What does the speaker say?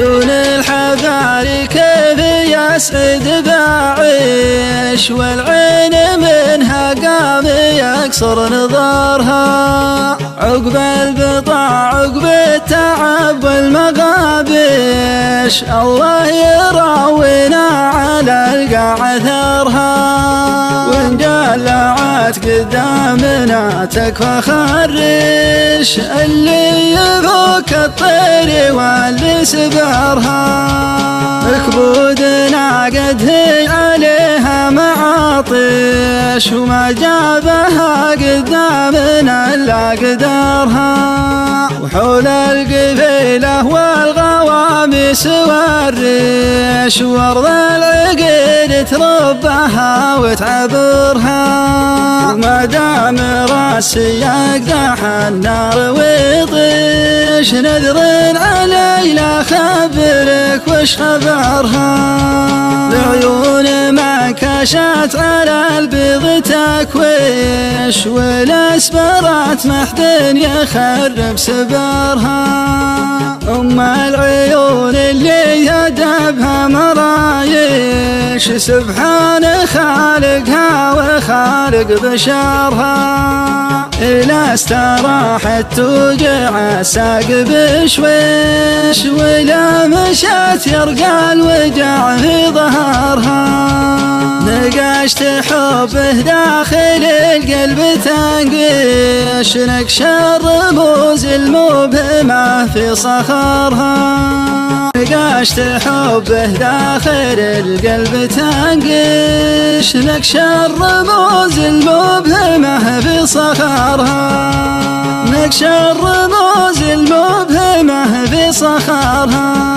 دون الحباري كيف يسعد بعيش، والعين منها قام يكسر نظرها، عقب البطاع عقب التعب والمغابش، الله يراوينا على القاع اثرها، وان جلعت قدامنا تكفى خرش، اللي يفك الطير واللي سبرها، كبودنا قد هي عليها معاطش، وما جابها قدامنا الا قدرها، وحول القبيله والغوامس والريش، وارض العقيد تربها وتعبرها، وما دام راسي يقدح النار ويطيش، نذر علي لا خبرك وش خبرها، العيون ما كشت على البيض تكويش، والاسبرات محد يخرب سبرها، العيون اللي يدبها مرايش، سبحان خالقها وخالق بشرها، إلا استراحت توجع الساق بشويش، ولا مشت يرقى الوجع في ظهرها، نقشت حبه داخل القلب تنقش، نقش الرموز المبهمة في صخرها، نقشت حبه داخل القلب تنقش، نقش الرموز المبهمة في صخرها، نقش الرموز المبهمة في صخرها.